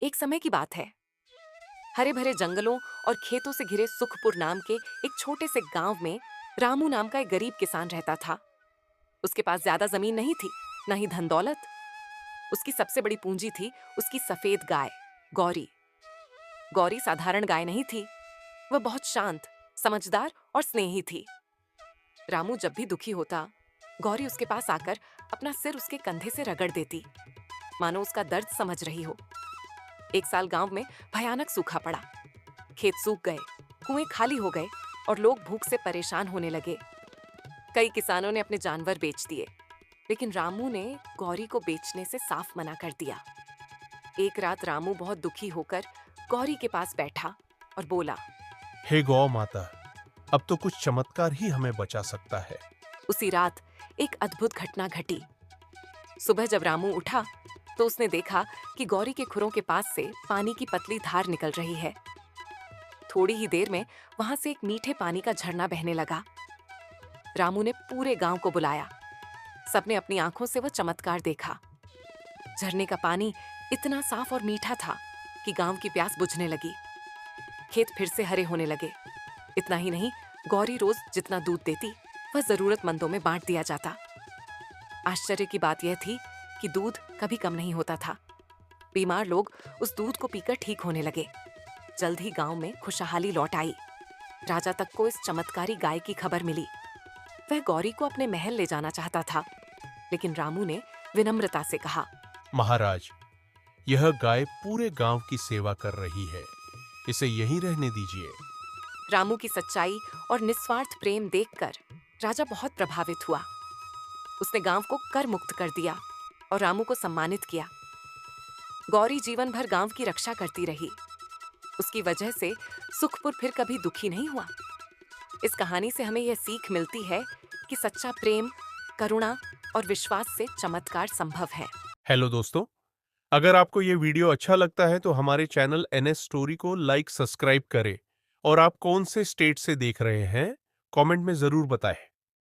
एक समय की बात है। हरे भरे जंगलों और खेतों से घिरे सुखपुर नाम के एक छोटे से गांव में रामू नाम का एक गरीब किसान रहता था। उसके पास ज्यादा जमीन नहीं थी, न ही धन दौलत। उसकी सबसे बड़ी पूंजी थी उसकी सफेद गाय गौरी। गौरी साधारण गाय नहीं थी, वह बहुत शांत, समझदार और स्नेही थी। रामू जब भी दुखी होता, गौरी उसके पास आकर अपना सिर उसके कंधे से रगड़ देती, मानो उसका दर्द समझ रही हो। एक साल गांव में भयानक सूखा पड़ा। खेत सूख गए, कुएं खाली हो गए और लोग भूख से परेशान होने लगे। कई किसानों ने अपने जानवर बेच दिए, लेकिन रामू ने गौरी को बेचने से साफ मना कर दिया। एक रात रामू बहुत दुखी होकर गौरी के पास बैठा और बोला। हे गौ माता, अब तो कुछ चमत्कार ही हमें बचा सकता है। उसी रात एक अद्भुत घटना घटी। सुबह जब रामू उठा तो उसने देखा कि गौरी के खुरों के पास से पानी की पतली धार निकल रही है। थोड़ी ही देर में वहां से एक मीठे पानी का झरना बहने लगा। रामू ने पूरे गांव को बुलाया। सबने अपनी आंखों से वह चमत्कार देखा। झरने का पानी इतना साफ और मीठा था कि गांव की प्यास बुझने लगी। खेत फिर से हरे होने लगे। इतना ही नहीं, गौरी रोज जितना दूध देती वह जरूरतमंदों में बांट दिया जाता। आश्चर्य की बात यह थी कि दूध कभी कम नहीं होता था। बीमार लोग उस दूध को पीकर ठीक होने लगे। जल्द ही गांव में खुशहाली लौट आई। राजा तक को इस चमत्कारी गाय की खबर मिली। वह गौरी को अपने महल ले जाना चाहता था, लेकिन रामू ने विनम्रता से कहा। महाराज, यह गाय पूरे गांव की सेवा कर रही है, इसे यहीं रहने दीजिए। रामू की सच्चाई और निस्वार्थ प्रेम देखकर राजा बहुत प्रभावित हुआ। उसने गांव को कर मुक्त कर दिया और रामू को सम्मानित किया। गौरी जीवन भर गांव की रक्षा करती रही। उसकी वजह से सुखपुर फिर कभी दुखी नहीं हुआ। इस कहानी से हमें यह सीख मिलती है कि सच्चा प्रेम, करुणा और विश्वास से चमत्कार संभव है। हेलो दोस्तों, अगर आपको ये वीडियो अच्छा लगता है तो हमारे चैनल एनएस स्टोरी को लाइक, सब्सक्राइब करें और आप कौन से स्टेट से देख रहे हैं, कमेंट में जरूर बताएं।